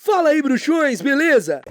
Fala aí, bruxões, beleza?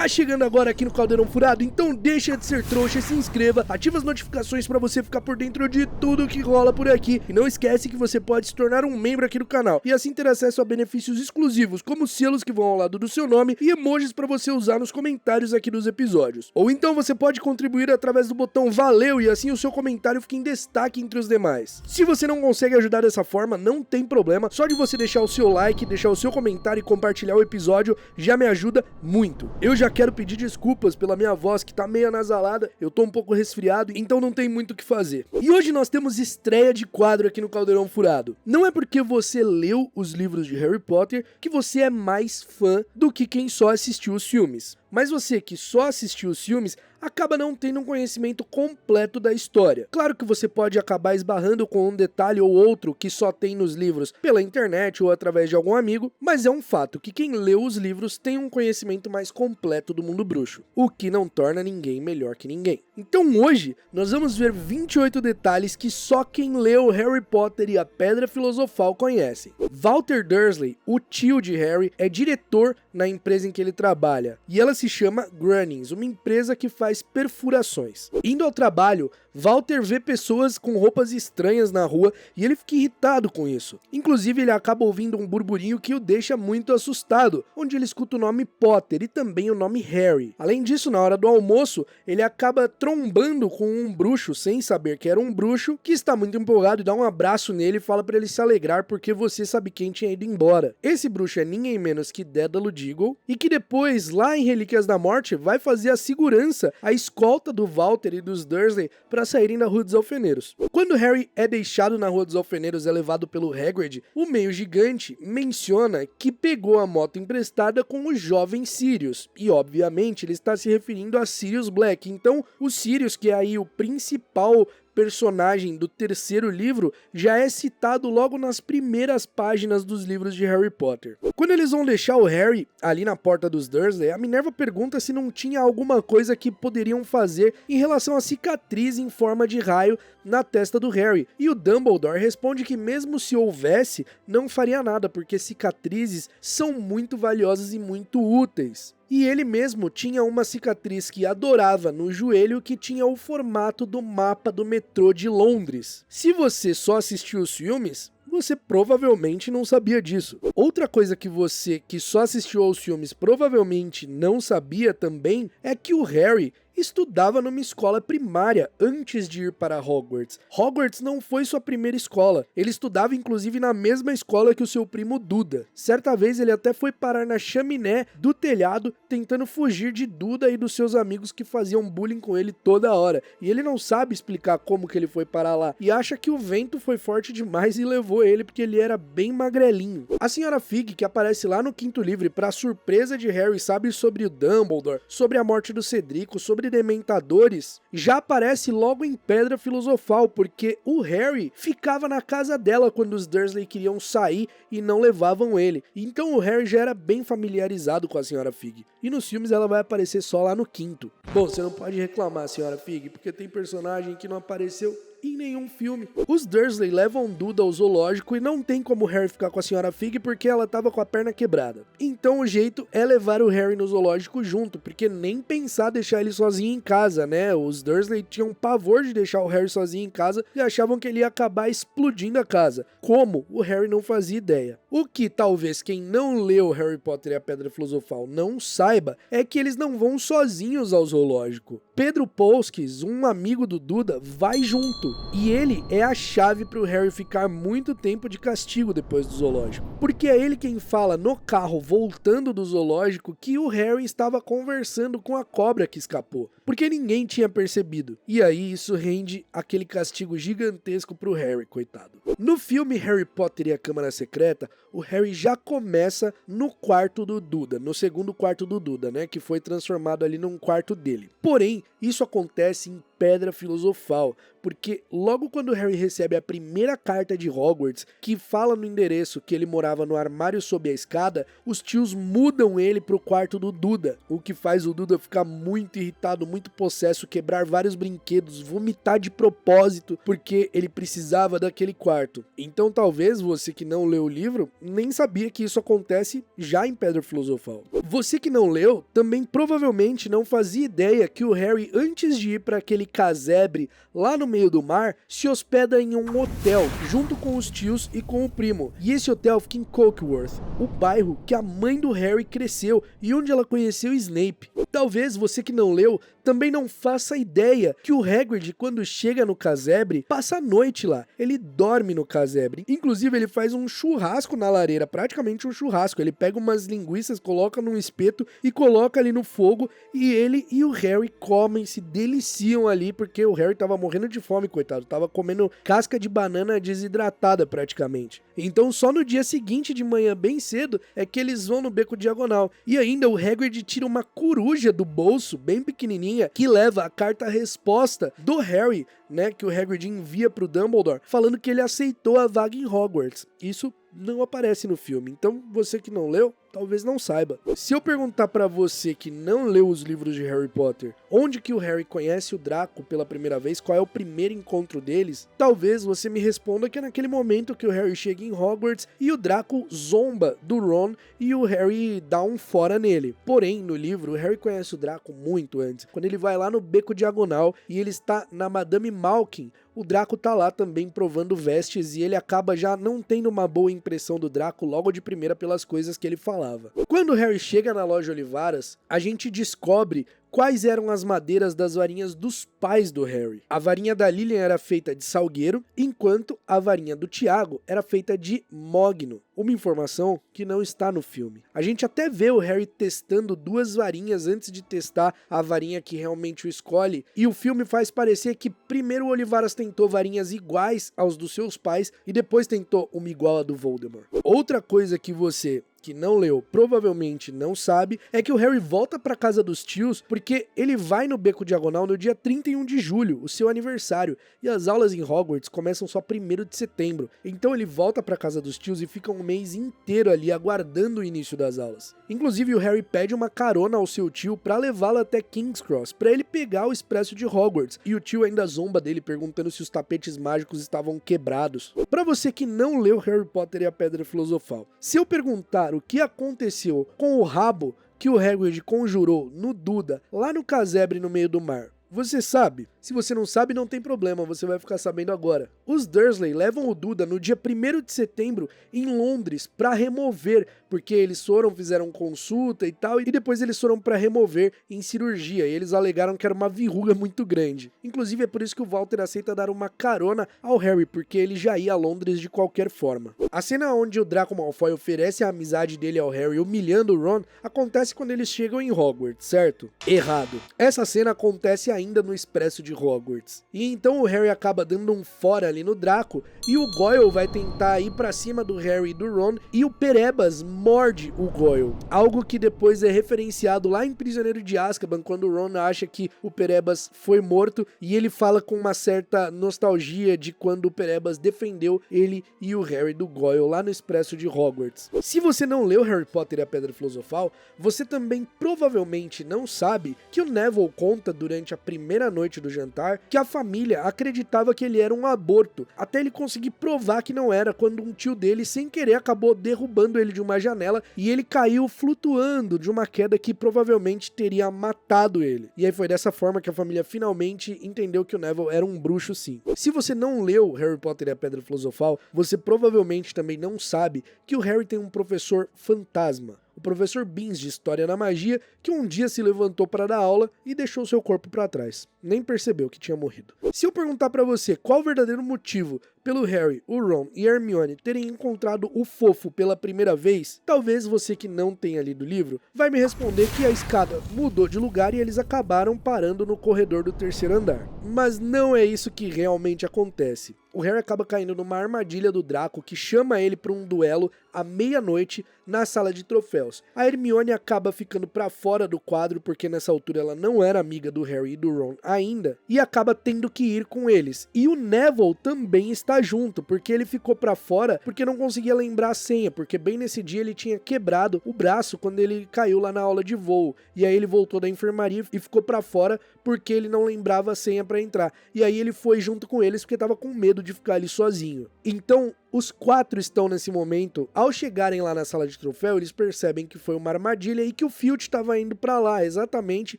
Tá chegando agora aqui no Caldeirão Furado, então deixa de ser trouxa, se inscreva, ativa as notificações pra você ficar por dentro de tudo que rola por aqui. E não esquece que você pode se tornar um membro aqui do canal e assim ter acesso a benefícios exclusivos, como selos que vão ao lado do seu nome e emojis pra você usar nos comentários aqui dos episódios. Ou então você pode contribuir através do botão valeu e assim o seu comentário fica em destaque entre os demais. Se você não consegue ajudar dessa forma, não tem problema, só de você deixar o seu like, deixar o seu comentário e compartilhar o episódio já me ajuda muito. Eu já quero pedir desculpas pela minha voz que tá meio anasalada, eu tô um pouco resfriado, então não tem muito o que fazer. E hoje nós temos estreia de quadro aqui no Caldeirão Furado. Não é porque você leu os livros de Harry Potter que você é mais fã do que quem só assistiu os filmes. Mas você que só assistiu os filmes acaba não tendo um conhecimento completo da história. Claro que você pode acabar esbarrando com um detalhe ou outro que só tem nos livros pela internet ou através de algum amigo, mas é um fato que quem leu os livros tem um conhecimento mais completo do mundo bruxo, o que não torna ninguém melhor que ninguém. Então hoje nós vamos ver 28 detalhes que só quem leu Harry Potter e a Pedra Filosofal conhecem. Walter Dursley, o tio de Harry, é diretor na empresa em que ele trabalha, e ela se chama Grunnings, uma empresa que faz perfurações. Indo ao trabalho, Walter vê pessoas com roupas estranhas na rua e ele fica irritado com isso. Inclusive, ele acaba ouvindo um burburinho que o deixa muito assustado, onde ele escuta o nome Potter e também o nome Harry. Além disso, na hora do almoço, ele acaba trombando com um bruxo, sem saber que era um bruxo, que está muito empolgado e dá um abraço nele e fala para ele se alegrar porque você sabe quem tinha ido embora. Esse bruxo é ninguém menos que Dédalo Diggle, e que depois, lá em Relíquias da Morte, vai fazer a segurança, a escolta do Walter e dos Dursley para saírem da Rua dos Alfeneiros. Quando Harry é deixado na Rua dos Alfeneiros e é levado pelo Hagrid, o meio gigante menciona que pegou a moto emprestada com o jovem Sirius, e obviamente ele está se referindo a Sirius Black. Então o Sirius, que é aí o principal personagem do terceiro livro, já é citado logo nas primeiras páginas dos livros de Harry Potter. Quando eles vão deixar o Harry ali na porta dos Dursley, a Minerva pergunta se não tinha alguma coisa que poderiam fazer em relação à cicatriz em forma de raio na testa do Harry, e o Dumbledore responde que mesmo se houvesse, não faria nada, porque cicatrizes são muito valiosas e muito úteis. E ele mesmo tinha uma cicatriz que adorava no joelho que tinha o formato do mapa do metrô de Londres. Se você só assistiu os filmes, você provavelmente não sabia disso. Outra coisa que você que só assistiu aos filmes provavelmente não sabia também é que o Harry estudava numa escola primária antes de ir para Hogwarts. Hogwarts não foi sua primeira escola. Ele estudava inclusive na mesma escola que o seu primo Duda. Certa vez ele até foi parar na chaminé do telhado tentando fugir de Duda e dos seus amigos que faziam bullying com ele toda hora. E ele não sabe explicar como que ele foi parar lá e acha que o vento foi forte demais e levou ele porque ele era bem magrelinho. A Senhora Fig, que aparece lá no quinto livro para surpresa de Harry, sabe sobre o Dumbledore, sobre a morte do Cedrico, sobre dementadores, já aparece logo em Pedra Filosofal, porque o Harry ficava na casa dela quando os Dursley queriam sair e não levavam ele. Então o Harry já era bem familiarizado com a Senhora Fig. E nos filmes ela vai aparecer só lá no quinto. Bom, você não pode reclamar, Senhora Fig, porque tem personagem que não apareceu em nenhum filme. Os Dursley levam Duda ao zoológico e não tem como o Harry ficar com a Senhora Fig porque ela tava com a perna quebrada. Então o jeito é levar o Harry no zoológico junto, porque nem pensar deixar ele sozinho em casa, né? Os Dursley tinham pavor de deixar o Harry sozinho em casa e achavam que ele ia acabar explodindo a casa. Como? O Harry não fazia ideia. O que talvez quem não leu Harry Potter e a Pedra Filosofal não saiba é que eles não vão sozinhos ao zoológico. Pedro Polskis, um amigo do Duda, vai junto. E ele é a chave para o Harry ficar muito tempo de castigo depois do zoológico. Porque é ele quem fala no carro voltando do zoológico que o Harry estava conversando com a cobra que escapou. Porque ninguém tinha percebido. E aí isso rende aquele castigo gigantesco pro Harry, coitado. No filme Harry Potter e a Câmara Secreta, o Harry já começa no quarto do Duda, no segundo quarto do Duda, né? Que foi transformado ali num quarto dele. Porém, isso acontece em Pedra Filosofal, porque logo quando Harry recebe a primeira carta de Hogwarts, que fala no endereço que ele morava no armário sob a escada, os tios mudam ele pro quarto do Duda, o que faz o Duda ficar muito irritado, muito possesso, quebrar vários brinquedos, vomitar de propósito, porque ele precisava daquele quarto. Então talvez você que não leu o livro, nem sabia que isso acontece já em Pedra Filosofal. Você que não leu, também provavelmente não fazia ideia que o Harry, antes de ir para aquele casebre lá no meio do mar, se hospeda em um hotel, junto com os tios e com o primo. E esse hotel fica em Cokeworth, o bairro que a mãe do Harry cresceu e onde ela conheceu Snape. Talvez você que não leu também não faça ideia que o Hagrid, quando chega no casebre, passa a noite lá. Ele dorme no casebre. Inclusive, ele faz um churrasco na lareira, praticamente um churrasco. Ele pega umas linguiças, coloca num espeto e coloca ali no fogo, e ele e o Harry comem, se deliciam ali, porque o Harry tava morrendo de fome, coitado. Tava comendo casca de banana desidratada, praticamente. Então, só no dia seguinte de manhã, bem cedo, é que eles vão no Beco Diagonal. E ainda o Hagrid tira uma coruja do bolso, bem pequenininha, que leva a carta-resposta do Harry, né, que o Hagrid envia pro Dumbledore, falando que ele aceitou a vaga em Hogwarts. Isso não aparece no filme, então você que não leu, talvez não saiba. Se eu perguntar pra você que não leu os livros de Harry Potter, onde que o Harry conhece o Draco pela primeira vez, qual é o primeiro encontro deles, talvez você me responda que é naquele momento que o Harry chega em Hogwarts e o Draco zomba do Ron e o Harry dá um fora nele. Porém, no livro, o Harry conhece o Draco muito antes, quando ele vai lá no Beco Diagonal e ele está na Madame Malkin. O Draco tá lá também provando vestes e ele acaba já não tendo uma boa impressão do Draco logo de primeira pelas coisas que ele falava. Quando o Harry chega na loja Olivaras, a gente descobre quais eram as madeiras das varinhas dos pais do Harry. A varinha da Lilian era feita de salgueiro, enquanto a varinha do Tiago era feita de mogno. Uma informação que não está no filme. A gente até vê o Harry testando duas varinhas antes de testar a varinha que realmente o escolhe, e o filme faz parecer que primeiro o Olivaras tentou varinhas iguais aos dos seus pais e depois tentou uma igual a do Voldemort. Outra coisa que você que não leu provavelmente não sabe, é que o Harry volta pra casa dos tios porque ele vai no Beco Diagonal no dia 31 de julho, o seu aniversário, e as aulas em Hogwarts começam só 1º de setembro. Então ele volta pra casa dos tios e fica um mês inteiro ali aguardando o início das aulas. Inclusive o Harry pede uma carona ao seu tio pra levá-lo até King's Cross, pra ele pegar o expresso de Hogwarts, e o tio ainda zomba dele perguntando se os tapetes mágicos estavam quebrados. Pra você que não leu Harry Potter e a Pedra Filosofal, se eu perguntar o que aconteceu com o rabo que o Hagrid conjurou no Duda, lá no casebre no meio do mar, você sabe? Se você não sabe, não tem problema, você vai ficar sabendo agora. Os Dursley levam o Duda no dia 1º de setembro em Londres para remover, porque eles fizeram consulta e tal, e depois eles foram para remover em cirurgia, e eles alegaram que era uma verruga muito grande. Inclusive é por isso que o Walter aceita dar uma carona ao Harry, porque ele já ia a Londres de qualquer forma. A cena onde o Draco Malfoy oferece a amizade dele ao Harry humilhando o Ron, acontece quando eles chegam em Hogwarts, certo? Errado. Essa cena acontece ainda no Expresso de Hogwarts. E então o Harry acaba dando um fora ali no Draco, e o Goyle vai tentar ir pra cima do Harry e do Ron, e o Perebas morde o Goyle. Algo que depois é referenciado lá em Prisioneiro de Azkaban, quando o Ron acha que o Perebas foi morto, e ele fala com uma certa nostalgia de quando o Perebas defendeu ele e o Harry do Goyle lá no Expresso de Hogwarts. Se você não leu Harry Potter e a Pedra Filosofal, você também provavelmente não sabe que o Neville conta durante a primeira noite do jantar que a família acreditava que ele era um aborto, até ele conseguir provar que não era, quando um tio dele sem querer acabou derrubando ele de uma janela e ele caiu flutuando de uma queda que provavelmente teria matado ele. E aí foi dessa forma que a família finalmente entendeu que o Neville era um bruxo sim. Se você não leu Harry Potter e a Pedra Filosofal, você provavelmente também não sabe que o Harry tem um professor fantasma. O professor Beans de História na Magia, que um dia se levantou para dar aula e deixou seu corpo para trás. Nem percebeu que tinha morrido. Se eu perguntar para você qual o verdadeiro motivo pelo Harry, o Ron e a Hermione terem encontrado o fofo pela primeira vez, talvez você que não tenha lido o livro vai me responder que a escada mudou de lugar e eles acabaram parando no corredor do 3º andar. Mas não é isso que realmente acontece. o Harry acaba caindo numa armadilha do Draco que chama ele para um duelo à meia-noite na sala de troféus. A Hermione acaba ficando pra fora do quadro porque nessa altura ela não era amiga do Harry e do Ron ainda, e acaba tendo que ir com eles. E o Neville também está junto, porque ele ficou pra fora porque não conseguia lembrar a senha, porque bem nesse dia ele tinha quebrado o braço quando ele caiu lá na aula de voo. E aí ele voltou da enfermaria e ficou pra fora porque ele não lembrava a senha pra entrar. E aí ele foi junto com eles porque tava com medo de ficar ali sozinho. Então, os 4 estão nesse momento. Ao chegarem lá na sala de troféu, eles percebem que foi uma armadilha e que o Filch estava indo pra lá, exatamente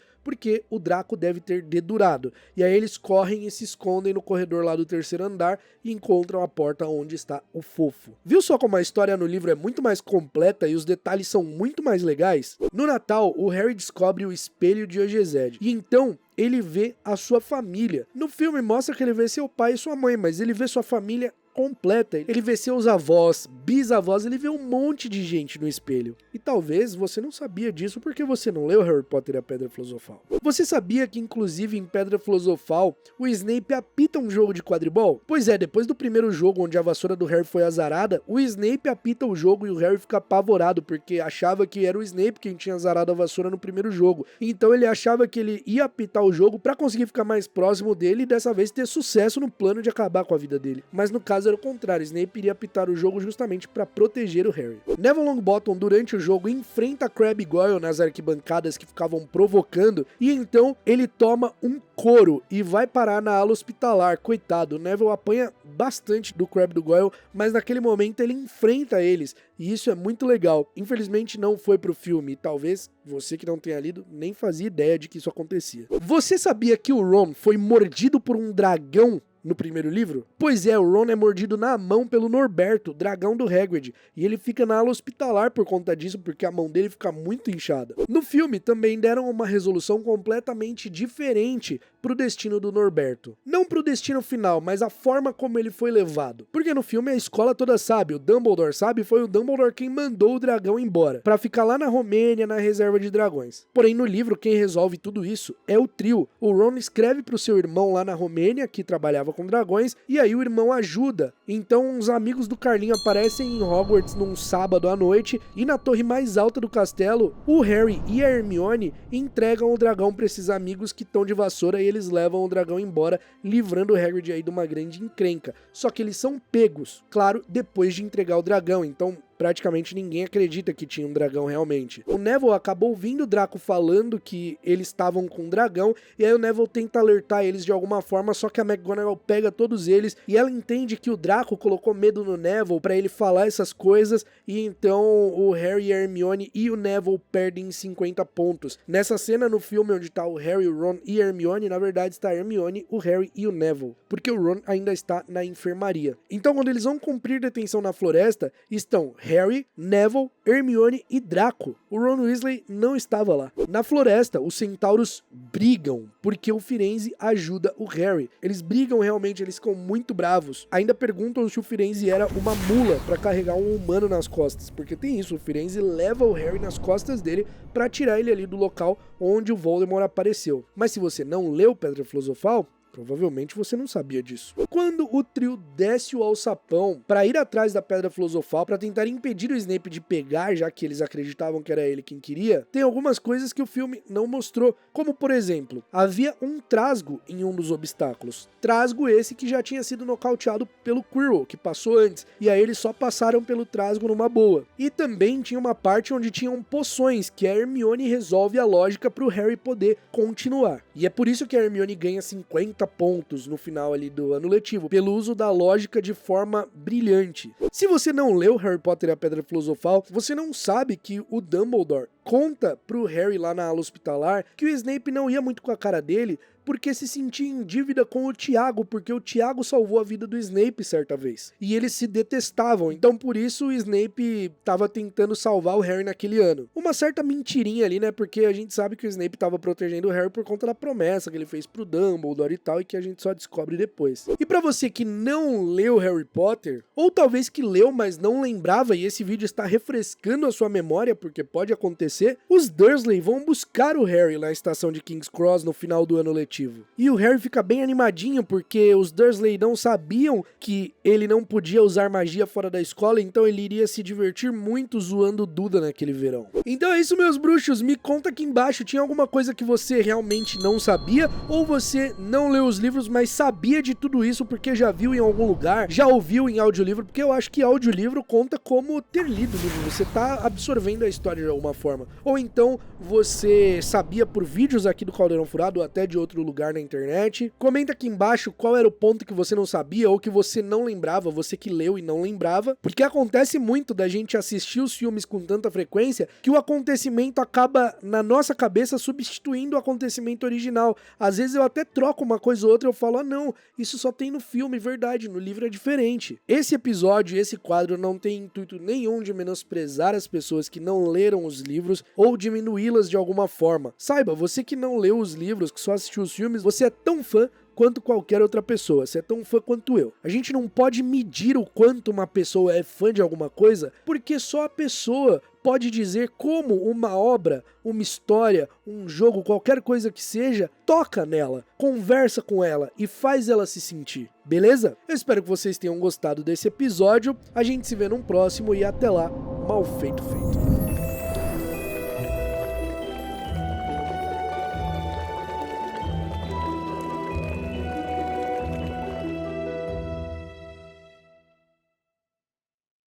porque o Draco deve ter dedurado. E aí eles correm e se escondem no corredor lá do 3º andar e encontram a porta onde está o Fofo. Viu só como a história no livro é muito mais completa e os detalhes são muito mais legais? No Natal, o Harry descobre o espelho de Ogezed, e então ele vê a sua família. No filme mostra que ele vê seu pai e sua mãe, mas ele vê sua família completa. Ele vê seus avós, bisavós, ele vê um monte de gente no espelho. E talvez você não sabia disso porque você não leu Harry Potter e a Pedra Filosofal. Você sabia que inclusive em Pedra Filosofal o Snape apita um jogo de quadribol? Pois é, depois do primeiro jogo onde a vassoura do Harry foi azarada, o Snape apita o jogo e o Harry fica apavorado porque achava que era o Snape quem tinha azarado a vassoura no primeiro jogo. Então ele achava que ele ia apitar o jogo pra conseguir ficar mais próximo dele e dessa vez ter sucesso no plano de acabar com a vida dele. Mas no caso era o contrário, Snape iria apitar o jogo justamente para proteger o Harry. Neville Longbottom durante o jogo enfrenta Crabbe e Goyle nas arquibancadas que ficavam provocando e então ele toma um couro e vai parar na ala hospitalar. Coitado, o Neville apanha bastante do Crabbe e do Goyle, mas naquele momento ele enfrenta eles e isso é muito legal. Infelizmente não foi pro filme e talvez você que não tenha lido nem fazia ideia de que isso acontecia. Você sabia que o Ron foi mordido por um dragão no primeiro livro? Pois é, o Ron é mordido na mão pelo Norberto, dragão do Hagrid, e ele fica na ala hospitalar por conta disso, porque a mão dele fica muito inchada. No filme também deram uma resolução completamente diferente pro destino do Norberto. Não pro destino final, mas a forma como ele foi levado. Porque no filme a escola toda sabe, o Dumbledore sabe, foi o Dumbledore quem mandou o dragão embora, pra ficar lá na Romênia, na reserva de dragões. Porém no livro quem resolve tudo isso é o trio. O Ron escreve pro seu irmão lá na Romênia, que trabalhava com dragões, e aí o irmão ajuda. Então uns amigos do Carlinho aparecem em Hogwarts num sábado à noite e na torre mais alta do castelo, o Harry e a Hermione entregam o dragão para esses amigos que estão de vassoura e eles levam o dragão embora, livrando o Hagrid aí de uma grande encrenca. Só que eles são pegos, claro, depois de entregar o dragão, então praticamente ninguém acredita que tinha um dragão realmente. O Neville acabou ouvindo o Draco falando que eles estavam com um dragão, e aí o Neville tenta alertar eles de alguma forma, só que a McGonagall pega todos eles, e ela entende que o Draco colocou medo no Neville pra ele falar essas coisas, e então o Harry, a Hermione e o Neville perdem 50 pontos. Nessa cena no filme onde tá o Harry, o Ron e a Hermione, na verdade está a Hermione, o Harry e o Neville, porque o Ron ainda está na enfermaria. Então quando eles vão cumprir detenção na floresta, estão Harry, Neville, Hermione e Draco. O Ron Weasley não estava lá. Na floresta, os centauros brigam, porque o Firenze ajuda o Harry. Eles brigam realmente, eles ficam muito bravos. Ainda perguntam se o Firenze era uma mula para carregar um humano nas costas, porque tem isso, o Firenze leva o Harry nas costas dele para tirar ele ali do local onde o Voldemort apareceu. Mas se você não leu Pedra Filosofal, provavelmente você não sabia disso. Quando o trio desce o alçapão para ir atrás da Pedra Filosofal para tentar impedir o Snape de pegar, já que eles acreditavam que era ele quem queria, tem algumas coisas que o filme não mostrou, como por exemplo, havia um trasgo em um dos obstáculos. Trasgo esse que já tinha sido nocauteado pelo Quirrell, que passou antes, e aí eles só passaram pelo trasgo numa boa. E também tinha uma parte onde tinham poções, que a Hermione resolve a lógica para o Harry poder continuar. E é por isso que a Hermione ganha 50 pontos no final ali do ano letivo, pelo uso da lógica de forma brilhante. Se você não leu Harry Potter e a Pedra Filosofal, você não sabe que o Dumbledore conta pro Harry lá na ala hospitalar que o Snape não ia muito com a cara dele porque se sentia em dívida com o Tiago, porque o Tiago salvou a vida do Snape certa vez. E eles se detestavam, então por isso o Snape tava tentando salvar o Harry naquele ano. Uma certa mentirinha ali, né, porque a gente sabe que o Snape tava protegendo o Harry por conta da promessa que ele fez pro Dumbledore e tal, e que a gente só descobre depois. E pra você que não leu Harry Potter, ou talvez que leu, mas não lembrava, e esse vídeo está refrescando a sua memória, porque pode acontecer acontecer, os Dursley vão buscar o Harry na estação de King's Cross no final do ano letivo. E o Harry fica bem animadinho porque os Dursley não sabiam que ele não podia usar magia fora da escola, então ele iria se divertir muito zoando Duda naquele verão. Então é isso, meus bruxos, me conta aqui embaixo, tinha alguma coisa que você realmente não sabia, ou você não leu os livros, mas sabia de tudo isso porque já viu em algum lugar, já ouviu em audiolivro, porque eu acho que audiolivro conta como ter lido o livro, você tá absorvendo a história de alguma forma. Ou então você sabia por vídeos aqui do Caldeirão Furado ou até de outro lugar na internet. Comenta aqui embaixo qual era o ponto que você não sabia ou que você não lembrava, você que leu e não lembrava, porque acontece muito da gente assistir os filmes com tanta frequência que o acontecimento acaba na nossa cabeça substituindo o acontecimento original. Às vezes eu até troco uma coisa ou outra e eu falo, ah não, isso só tem no filme, verdade, no livro é diferente. Esse episódio, esse quadro não tem intuito nenhum de menosprezar as pessoas que não leram os livros ou diminuí-las de alguma forma. Saiba, você que não leu os livros, que só assistiu os filmes, você é tão fã quanto qualquer outra pessoa, você é tão fã quanto eu. A gente não pode medir o quanto uma pessoa é fã de alguma coisa, porque só a pessoa pode dizer como uma obra, uma história, um jogo, qualquer coisa que seja, toca nela, conversa com ela e faz ela se sentir, beleza? Eu espero que vocês tenham gostado desse episódio, a gente se vê num próximo e até lá, mal feito feito.